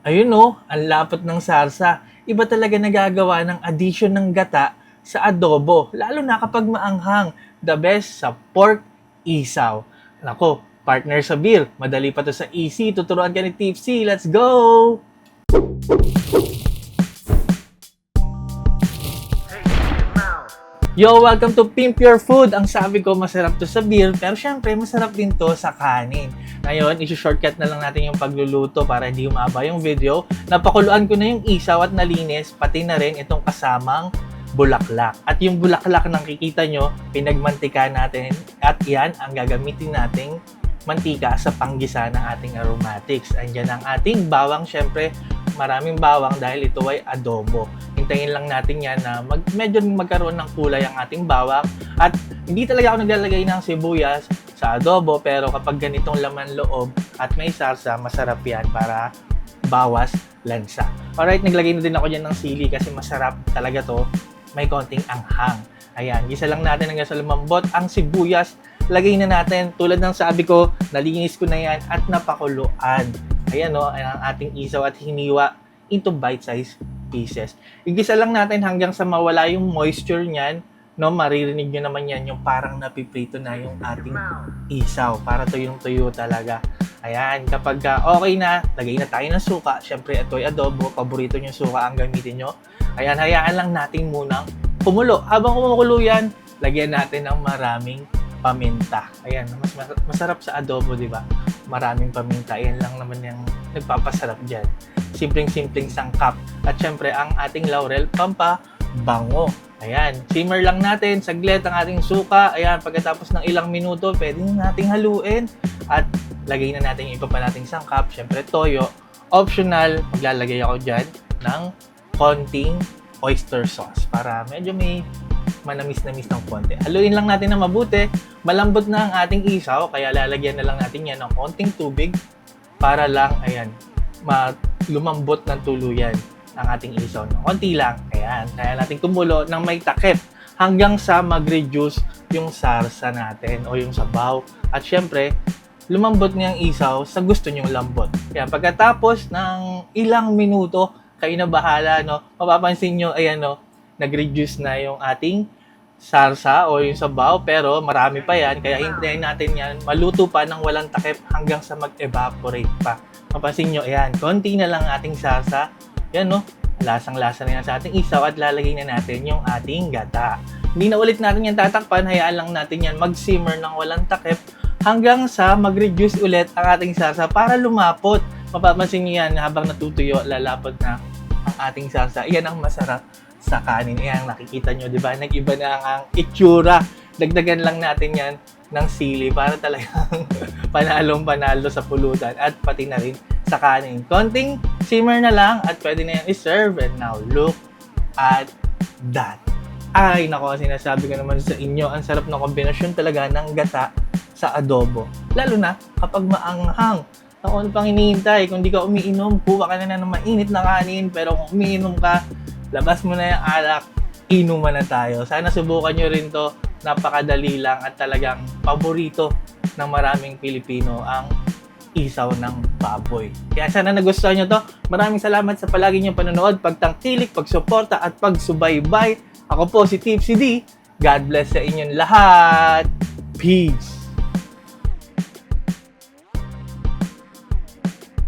Ayun no, ang lapot ng sarsa. Iba talaga nagagawa ng addition ng gata sa adobo, lalo na kapag maanghang. The best sa pork isaw. Nako, partner sa beer. Madali pa to sa easy. Tuturuan ka ni Tipsy. Let's go! Yo, welcome to Pimp Your Food. Ang sabi ko, masarap to sa beer, pero syempre, masarap din to sa kanin. Ngayon, isi-shortcut na lang natin yung pagluluto para hindi umaba yung video. Napakuluan ko na yung isaw at nalinis, pati na rin itong kasamang bulaklak. At yung bulaklak nang kikita nyo, pinagmantika natin. At yan ang gagamitin nating mantika sa panggisa ng ating aromatics. Andyan ang ating bawang, syempre, maraming bawang dahil ito ay adobo. Hintayin lang natin yan na medyo magkaroon ng kulay ang ating bawang. At hindi talaga ako naglalagay ng sibuyas sa adobo, pero kapag ganitong laman loob at may sarsa, masarap yan para bawas lansa. Alright, naglagay na din ako dyan ng sili kasi masarap talaga to. May konting anghang. Ayan, gisa lang natin hanggang sa lumambot ang sibuyas. Lagay na natin, tulad ng sabi ko, nalinis ko na yan at napakuluan. Ayan o, ang ating isaw at hiniwa into bite-sized pieces. Igisa lang natin hanggang sa mawala yung moisture niyan, no? Maririnig nyo naman yan yung parang napiprito na yung ating isaw. Para tuyong-tuyo talaga. Ayan, kapag okay na, lagay na tayo ng suka. Siyempre, ito ay adobo. Paborito nyo suka ang gamitin nyo. Ayan, hayaan lang natin munang kumulo. Habang kumukulo yan, lagyan natin ng maraming paminta. Ayan, masarap sa adobo, di ba? Maraming paminta. Ayan lang naman yung nagpapasarap dyan. Simpleng-simpleng sangkap. At syempre, ang ating laurel, pampabango. Ayan, simmer lang natin. Saglit ang ating suka. Ayan, pagkatapos ng ilang minuto, pwede nating haluin. At lagay na natin yung iba pa nating sangkap. Syempre, toyo. Optional, maglalagay ako dyan ng konting oyster sauce para medyo may manamis-namis ng konti. Haluin lang natin na mabuti. Malambot na ang ating isaw, kaya lalagyan na lang natin yan ng konting tubig para lang, ayan, lumambot ng tuluyan ang ating isaw. No? Konti lang. Ayan, kaya natin kumulo ng may takip hanggang sa mag-reduce yung sarsa natin o yung sabaw. At syempre, lumambot niyang isaw sa gusto niyong lambot. Kaya pagkatapos ng ilang minuto, kayo na bahala, no? Mapapansin nyo, ayan, no? Nag-reduce na yung ating sarsa o yung sabaw, pero marami pa yan, kaya hintayin natin yan maluto pa ng walang takip hanggang sa mag-evaporate pa. Mapansin nyo, ayan, konti na lang ating sarsa, yan no, lasang-lasa na yan sa ating isaw at lalagay na natin yung ating gata. Hindi na ulit natin yan tatakpan, hayaan lang natin yan mag-simmer ng walang takip hanggang sa mag-reduce ulit ang ating sarsa para lumapot. Mapapansin nyo yan habang natutuyo, lalapot na ang ating sarsa. Iyan ang masarap sa kanin. Ayan, nakikita nyo, di ba? Nag-iba na ang itsura. Dagdagan lang natin yan ng sili para talagang panalong-panalo sa pulutan at pati na rin sa kanin. Konting simmer na lang at pwede na yan i-serve. And now, look at that. Ay, nako, sinasabi ko naman sa inyo, ang sarap na kombinasyon talaga ng gata sa adobo. Lalo na kapag maanghang. Ako, ano pang hinihintay? Kung di ka umiinom, kuha ka na ng mainit na kanin. Pero kung umiinom ka, labas mo na yung alak, inuman na tayo. Sana subukan nyo rin to. Napakadali lang at talagang paborito ng maraming Pilipino ang isaw ng baboy. Kaya sana nagustuhan nyo to. Maraming salamat sa palagi nyong panonood, pagtangkilik, pagsuporta at pagsubaybay. Ako po si Tipsy D. God bless sa inyong lahat. Peace!